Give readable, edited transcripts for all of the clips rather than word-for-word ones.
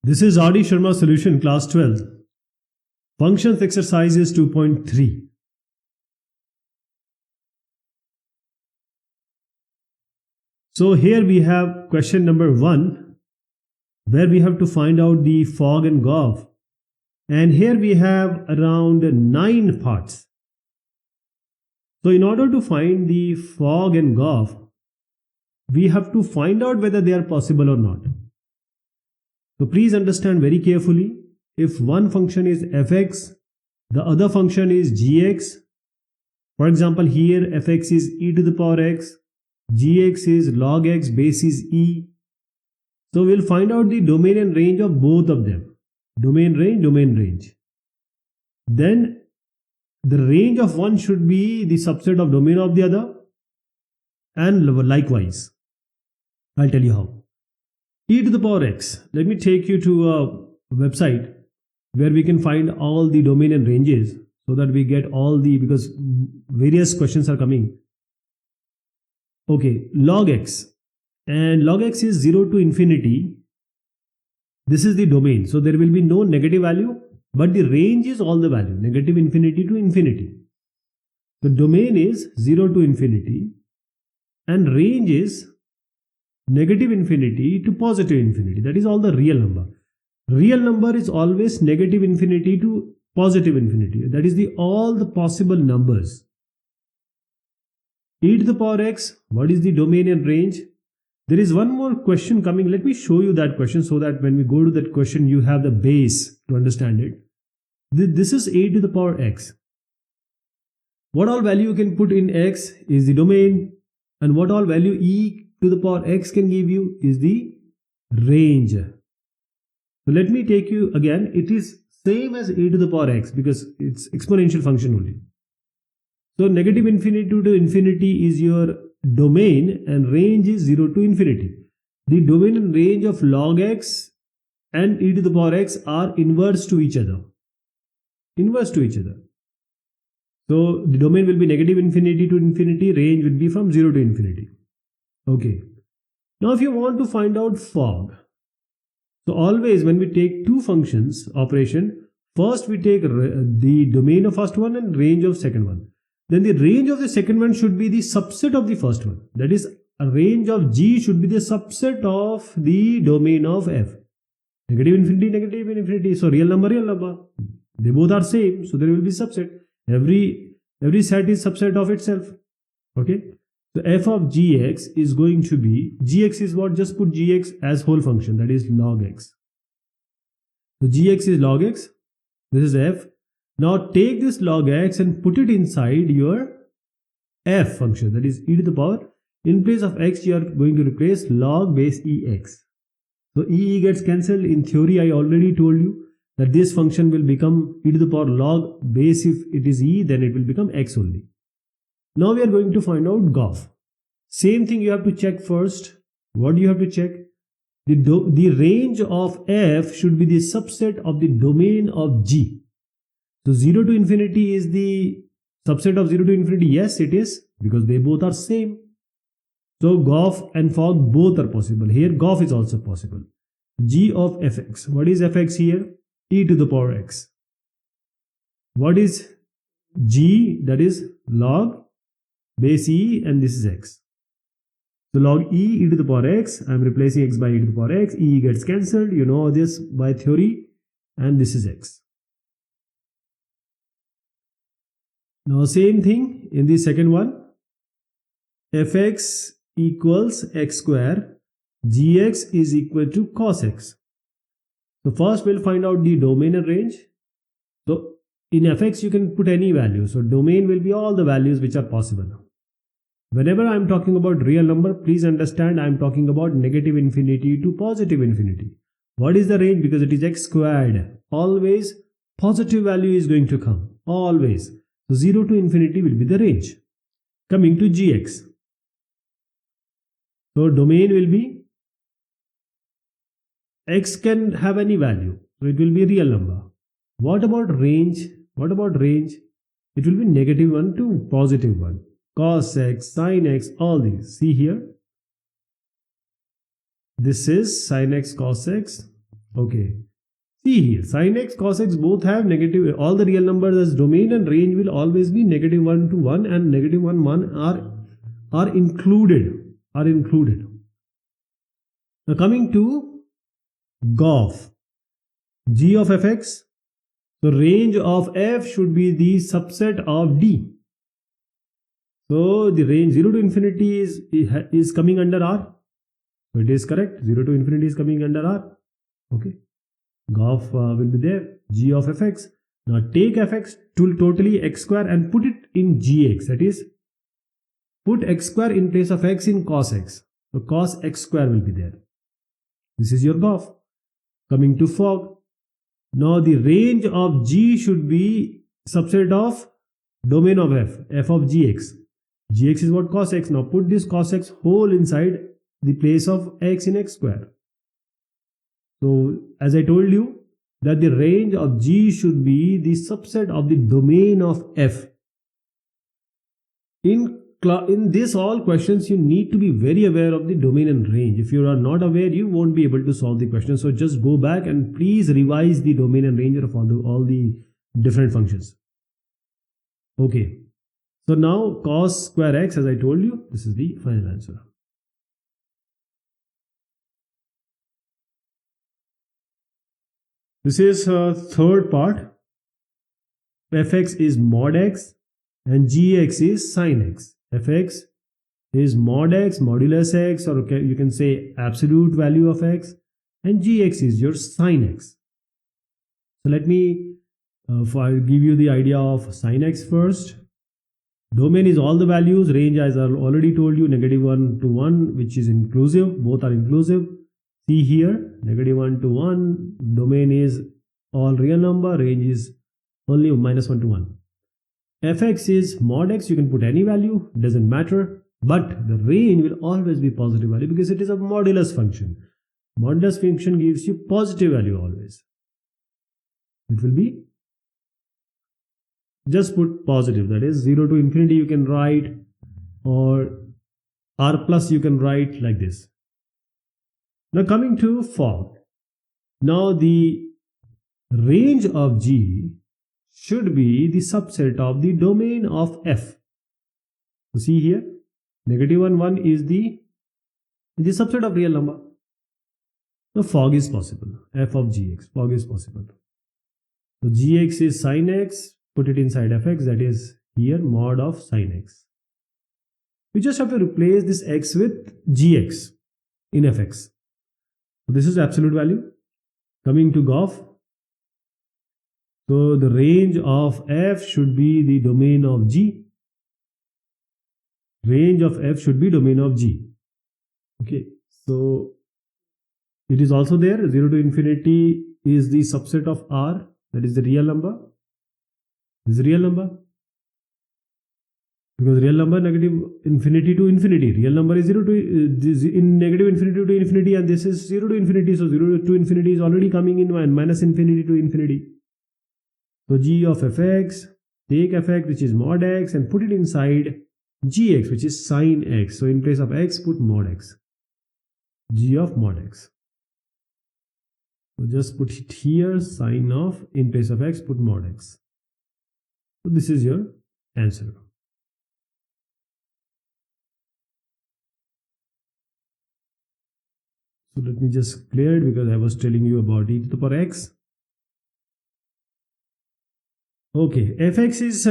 This is R.D. Sharma Solution Class 12. Functions exercises 2.3. So here we have question number 1, where we have to find out the fog and Goff. And here we have around 9 parts. So in order to find the fog and Goff, we have to find out whether they are possible or not. So please understand very carefully. If one function is fx, the other function is gx. For example, here fx is e to the power x, gx is log x, base is e. So we'll find out the domain and range of both of them. Domain range. Then the range of one should be the subset of domain of the other, and likewise. I'll tell you how. E to the power x. Let me take you to a website where we can find all the domain and ranges so that we get all the, because various questions are coming. Okay, log x. And log x is 0 to infinity. This is the domain. So there will be no negative value, but the range is all the value, negative infinity to infinity. The domain is 0 to infinity and range is negative infinity to positive infinity. That is all the real number. Real number is always negative infinity to positive infinity. That is all the possible numbers. E to the power x, what is the domain and range? There is one more question coming. Let me show you that question so that when we go to that question, you have the base to understand it. This is e to the power x. What all value you can put in x is the domain, and what all value e to the power x can give you is the range. So let me take you again. It is same as e to the power x because it's exponential function only. So negative infinity to infinity is your domain and range is 0 to infinity. The domain and range of log x and e to the power x are inverse to each other. So the domain will be negative infinity to infinity, range will be from 0 to infinity. Okay. Now if you want to find out fog, so always when we take two functions operation, first we take the domain of first one and range of second one. Then the range of the second one should be the subset of the first one. That is, a range of G should be the subset of the domain of F. Negative infinity. So real number. They both are same. So there will be subset. Every set is subset of itself. Okay. So f of gx is going to be, gx is what? Just put gx as whole function. That is log x. So gx is log x. This is f. Now take this log x and put it inside your f function, that is e to the power. In place of x, you are going to replace log base ex. So e gets cancelled. In theory, I already told you that this function will become e to the power log base. If it is e, then it will become x only. Now we are going to find out Goff. Same thing you have to check first. What do you have to check? The range of f should be the subset of the domain of G. So 0 to infinity is the subset of 0 to infinity. Yes, it is, because they both are same. So Goff and fog both are possible. Here Goff is also possible. G of fx. What is fx here? E to the power x. What is G? That is log base e, and this is x. So log e to the power x. I am replacing x by e to the power x. E gets cancelled. You know this by theory. And this is x. Now same thing in the second one. Fx equals x square. Gx is equal to cos x. So first we'll find out the domain and range. So in fx you can put any value. So domain will be all the values which are possible. Whenever I am talking about real number, please understand I am talking about negative infinity to positive infinity. What is the range? Because it is x squared. Always positive value is going to come. Always. So 0 to infinity will be the range. Coming to gx. So domain will be, x can have any value. So it will be a real number. What about range? It will be negative 1 to positive 1. Cos x, sin x, all these. See here. This is sin x, cos x. Okay. See here, sin x, cos x both have negative, all the real numbers as domain, and range will always be -1 to 1, and -1, 1 are included. Now coming to GOF, G of fx, so range of f should be the subset of D. So the range 0 to infinity is coming under R. So it is correct. 0 to infinity is coming under R. Okay. GOF will be there. G of fx. Now take fx to totally x square and put it in gx. That is, put x square in place of x in cos x. So cos x square will be there. This is your GOF. Coming to fog. Now the range of g should be subset of domain of f of gx. Gx is what? Cos x. Now put this cos x whole inside the place of x in x square. So as I told you that the range of g should be the subset of the domain of f. In this all questions, you need to be very aware of the domain and range. If you are not aware, you won't be able to solve the question. So just go back and please revise the domain and range of all the different functions. Okay. So now cos square x, as I told you, this is the final answer. This is third part. Fx is mod x and gx is sin x. Fx is mod x, modulus x, or you can say absolute value of x, and gx is your sin x. So let me I'll give you the idea of sin x first. Domain is all the values. Range, as I already told you, -1 to 1, which is inclusive. Both are inclusive. See here, -1 to 1. Domain is all real number. Range is only -1 to 1. Fx is mod x. You can put any value. Doesn't matter. But the range will always be positive value because it is a modulus function. Modulus function gives you positive value always. It will be, just put positive, that is 0 to infinity you can write, or r plus you can write like this. Now coming to fog. Now the range of g should be the subset of the domain of f. So see here, -1, 1 is the subset of real number. So fog is possible. F of gx, fog is possible. So gx is sin x. Put it inside fx, that is here mod of sin x. We just have to replace this x with gx in fx. So this is absolute value. Coming to GOF. So the range of f should be the domain of g. Range of f should be domain of g. Okay, so it is also there. 0 to infinity is the subset of r, that is the real number. This is real number, because real number negative infinity to infinity. Real number is 0 to in negative infinity to infinity, and this is 0 to infinity. So 0 to infinity is already coming in minus infinity to infinity. So g of fx, take fx which is mod x and put it inside gx which is sin x. So in place of x put mod x. G of mod x. So just put it here, sin of, in place of x put mod x. So this is your answer. So let me just clear it because I was telling you about e to the power x. Okay, fx is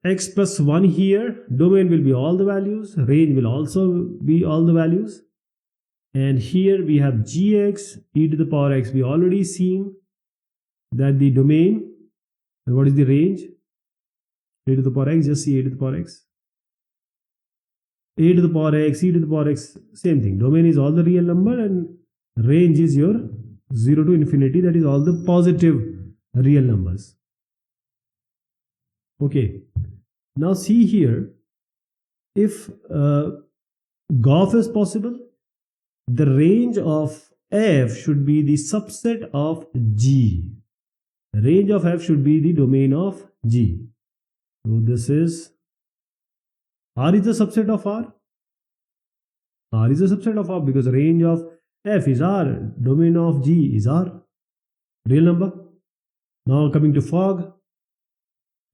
x plus 1 here. Domain will be all the values. Range will also be all the values. And here we have gx, e to the power x. We already seen that the domain, and what is the range? A to the power x, just see a to the power x. A to the power x, e to the power x, same thing. Domain is all the real number and range is your 0 to infinity, that is all the positive real numbers. Okay, now see here, if GOF is possible, the range of f should be the subset of g. The range of f should be the domain of g. So this is, R is the subset of R. R is the subset of R because range of f is R, domain of g is R. real number. Now coming to fog,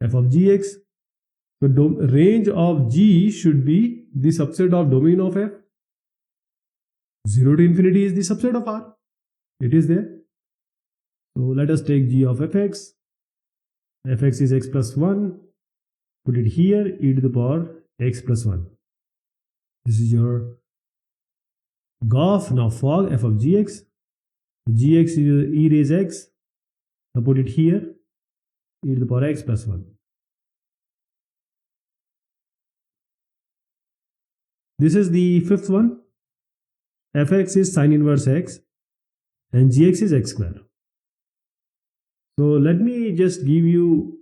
f of gx. The range of g should be the subset of domain of f. 0 to infinity is the subset of R. It is there. So let us take g of fx. Fx is x plus 1. Put it here, e to the power x plus 1. This is your GOF. Now fog f of gx. Gx is e raise x. Now put it here, e to the power x plus 1. This is the fifth one. Fx is sine inverse x and gx is x square. So let me just give you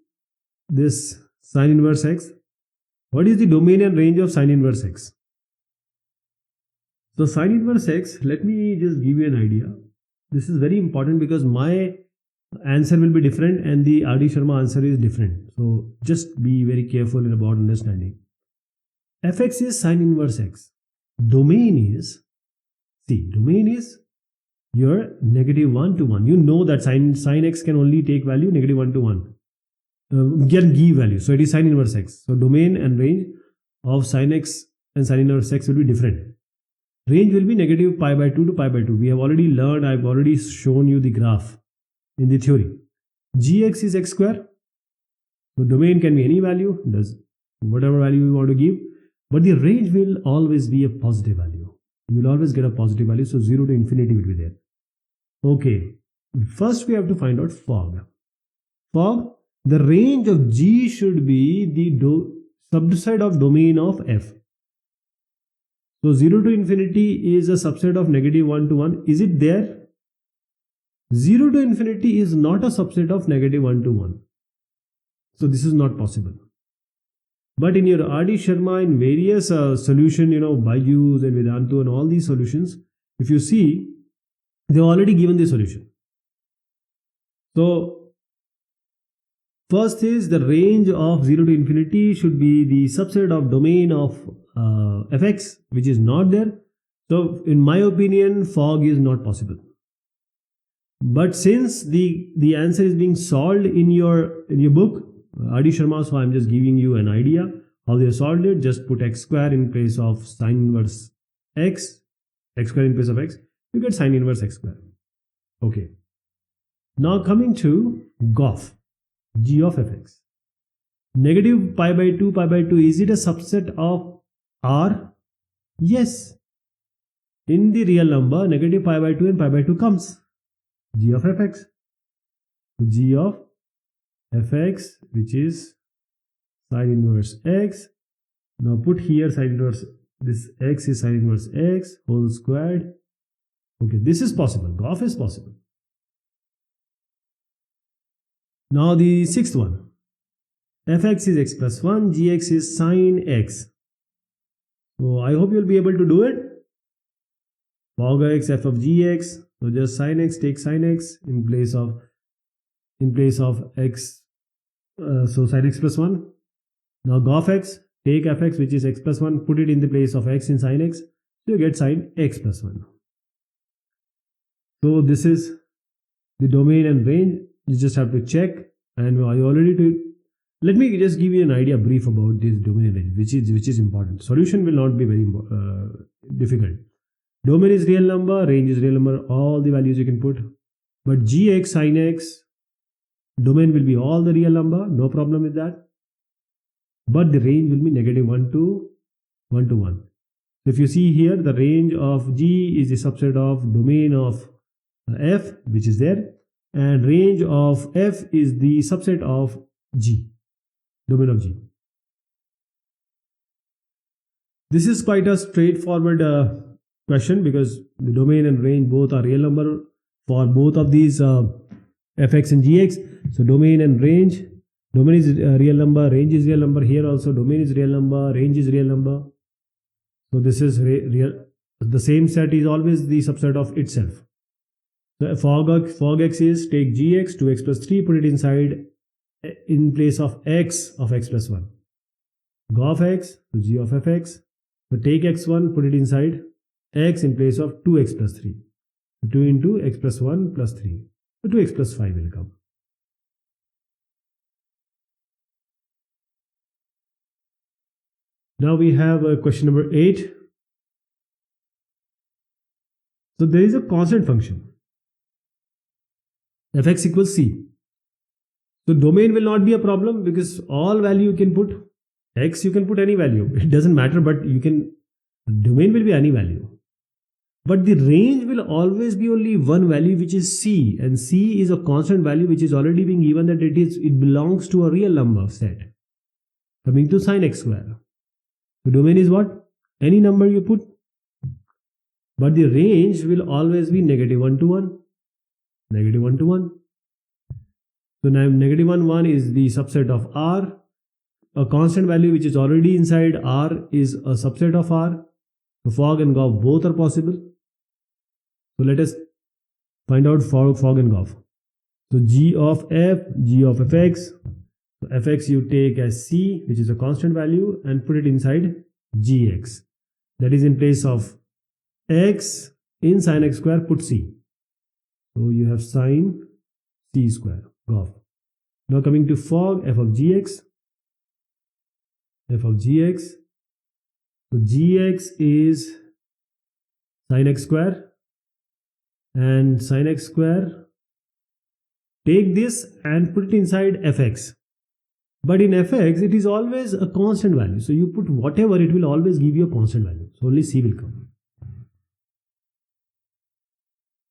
this sine inverse x. What is the domain and range of sine inverse x? So sine inverse x, let me just give you an idea. This is very important because my answer will be different and the R.D. Sharma answer is different. So just be very careful about understanding. Fx is sine inverse x. Domain is your negative 1 to 1. You know that sine x can only take value negative 1 to 1. Can give value. So it is sine inverse x. So domain and range of sine x and sine inverse x will be different. Range will be negative pi by 2 to pi by 2. We have already learned, I've already shown you the graph in the theory. Gx is x square. So domain can be any value, does whatever value you want to give. But the range will always be a positive value. You will always get a positive value. So 0 to infinity will be there. Okay. First we have to find out fog. Fog, the range of G should be the subset of domain of F. So 0 to infinity is a subset of negative 1 to 1. Is it there? 0 to infinity is not a subset of negative 1 to 1. So this is not possible. But in your R.D. Sharma, in various solution, Byju's and Vedantu and all these solutions, if you see, they've already given the solution. So first is the range of 0 to infinity should be the subset of domain of fx, which is not there. So in my opinion, fog is not possible. But since the answer is being solved in your book, R.D. Sharma, so I'm just giving you an idea how they solved it. Just put x square in place of sine inverse x square in place of x, you get sine inverse x square. Okay. Now coming to GOF, g of fx. Negative pi by 2, is it a subset of R? Yes. In the real number, negative pi by 2 and pi by 2 comes. G of fx. So g of fx, which is sine inverse x. Now put here sine inverse, this x is sine inverse x whole squared. Okay, this is possible. GOF is possible. Now the sixth one. Fx is x plus 1, gx is sine x. So I hope you'll be able to do it. Fog x, f of gx. So just sine x, take sine x in place of x. So sine x plus 1. Now GOF x, take fx, which is x plus 1, put it in the place of x in sine x. So you get sine x plus 1. So this is the domain and range. You just have to check. And I already did. Let me just give you an idea brief about this domain and range, which is important. Solution will not be very difficult. Domain is real number, range is real number, all the values you can put. But gx sin x, domain will be all the real number, no problem with that. But the range will be negative 1 to 1 to 1. So if you see here, the range of G is the subset of domain of F, which is there, and range of F is the subset of G, domain of G. This is quite a straightforward question because the domain and range both are real number for both of these fx and gx. So domain and range, domain is real number, range is real number. Here also domain is real number, range is real number. So this is real. The same set is always the subset of itself. So fog x is take gx, 2x plus 3, put it inside in place of x plus 1. GOF x, so g of fx. So take x1, put it inside x in place of 2x plus 3. So 2 into x plus 1 plus 3. So 2x plus 5 will come. Now we have question number 8. So there is a constant function fx equals c. So domain will not be a problem because all value you can put x, you can put any value. It doesn't matter, but domain will be any value. But the range will always be only one value, which is c, and c is a constant value which is already being given that it belongs to a real number set. Coming to sin x square. The domain is what? Any number you put. But the range will always be -1 to 1. -1 to 1. So now -1, 1 is the subset of R. A constant value which is already inside R is a subset of R. So fog and Gauss both are possible. So let us find out fog and Gauss. So g of f, g of fx. So fx you take as c, which is a constant value, and put it inside gx. That is in place of x in sin x square, put c. So you have sin c square, Gauss. Now coming to fog, f of gx. F of gx. So gx is sin x square, and sin x square, take this and put it inside fx. But in fx, it is always a constant value. So you put whatever, it will always give you a constant value. So only c will come.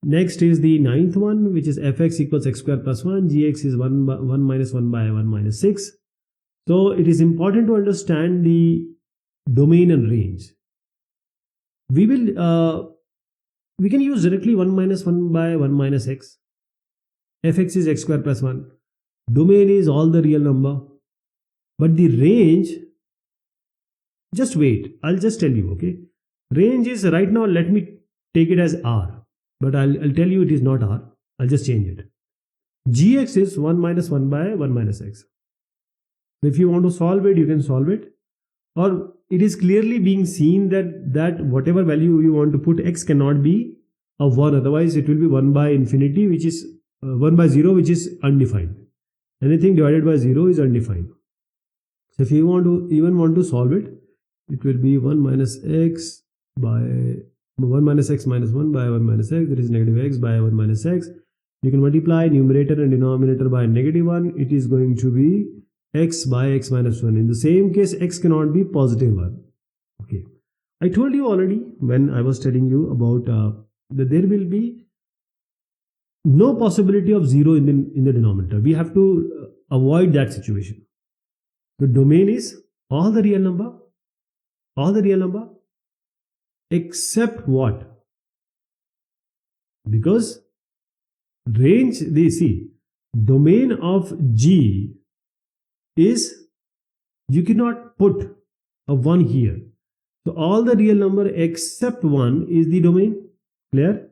Next is the ninth one, which is fx equals x square plus 1. Gx is 1 minus 1 by 1 minus 6. So it is important to understand the domain and range. We can use directly 1 minus 1 by 1 minus x. Fx is x square plus 1. Domain is all the real number. But the range, just wait, I'll just tell you, okay? Range is right now, let me take it as R. But I'll tell you it is not R. I'll just change it. Gx is 1 minus 1 by 1 minus x. So if you want to solve it, you can solve it. Or it is clearly being seen that whatever value you want to put, x cannot be a 1. Otherwise, it will be 1 by infinity, which is 1 by 0, which is undefined. Anything divided by 0 is undefined. So if you want to solve it, it will be 1 minus x by 1 minus x minus 1 by 1 minus x, that is negative x by 1 minus x. You can multiply numerator and denominator by -1. It is going to be x by x minus 1. In the same case, x cannot be positive 1. Okay. I told you already when I was telling you about that there will be no possibility of 0 in the denominator. We have to avoid that situation. The domain is all the real number except what? Because range, they see, domain of G is, you cannot put a 1 here. So all the real number except 1 is the domain. Clear?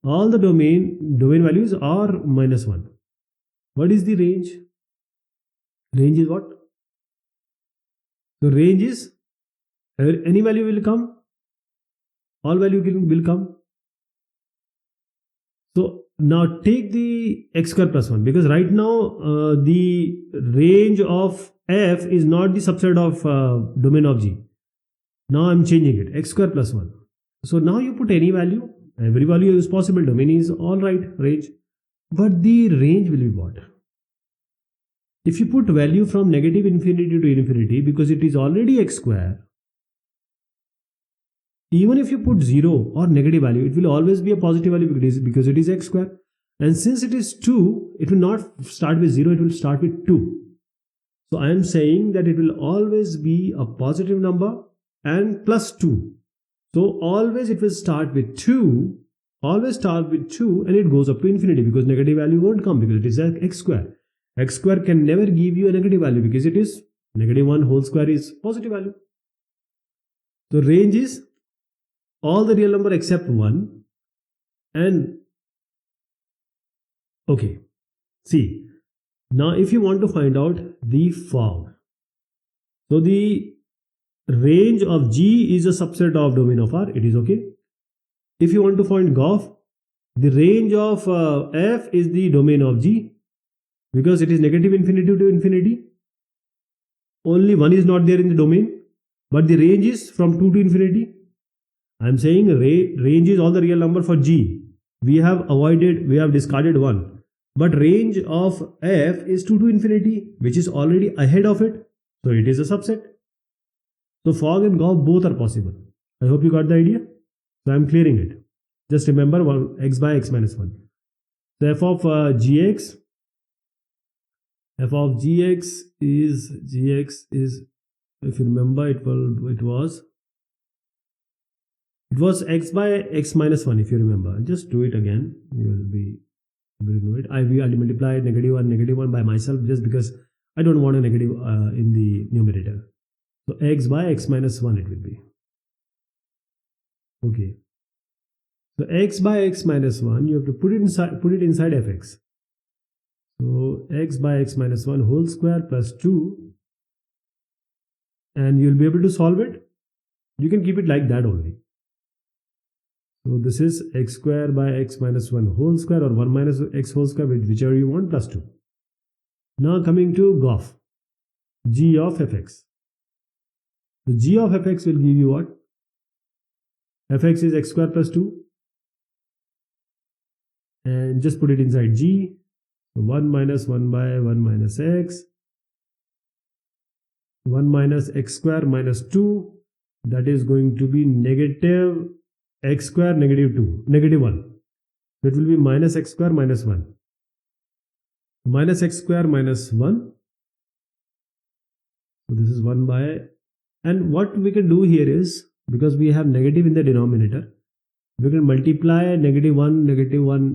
All the domain values are -1. What is the range? Range is what? The range is any value will come, all value will come. So now take the x square plus 1, because right now the range of f is not the subset of domain of G. Now I'm changing it, x square plus 1. So now you put any value, every value is possible, domain is alright, range. But the range will be what? If you put value from negative infinity to infinity, because it is already x square, even if you put 0 or negative value, it will always be a positive value because it is x square. And since it is 2, it will not start with 0, it will start with 2. So I am saying that it will always be a positive number and plus 2. So always it will start with 2, and it goes up to infinity, because negative value won't come because it is x square. X square can never give you a negative value because it is -1 whole square is positive value. So range is all the real number except 1. And okay, see, now if you want to find out the fog, so the range of G is a subset of domain of R, it is okay. If you want to find Gauss, The range of f is the domain of G, because it is negative infinity to infinity. Only 1 is not there in the domain, but the range is from 2 to infinity. I am saying range is all the real number for G. We have discarded 1. But range of f is 2 to infinity, which is already ahead of it. So it is a subset. So fog and Gauss both are possible. I hope you got the idea. So I am clearing it. Just remember x by x minus 1. So f of gx is, if you remember, it was x by x minus 1. If you remember, just do it again. You will be able to know it. I multiplied negative 1 by myself just because I don't want a negative in the numerator. So x by x minus 1 it will be. Okay. So x by x minus 1, you have to put it inside fx. So x by x minus 1 whole square plus 2, and you'll be able to solve it. You can keep it like that only. So this is x square by x minus 1 whole square, or 1 minus x whole square, whichever you want, plus 2. Now coming to Gauss, g of fx. So g of fx will give you what? Fx is x square plus 2. And just put it inside g. So 1 minus 1 by 1 minus x. 1 minus x square minus 2. That is going to be negative x square negative 1. So it will be minus x square minus 1. Minus x square minus 1. So this is 1 by, and what we can do here is, because we have negative in the denominator, we can multiply negative 1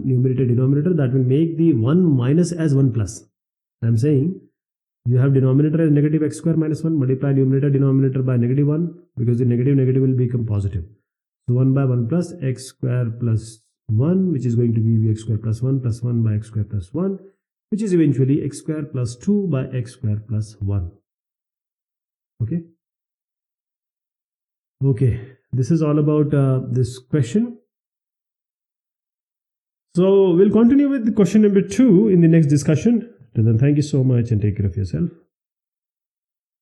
numerator denominator. That will make the 1 minus as 1 plus. I am saying you have denominator as negative x square minus 1, multiply numerator denominator by negative 1, because the negative will become positive. So 1 by 1 plus x square plus 1, which is going to be x square plus 1 by x square plus 1, which is eventually x square plus 2 by x square plus 1. Okay. Okay, this is all about this question. So we'll continue with the question number 2 in the next discussion. Till then, thank you so much and take care of yourself.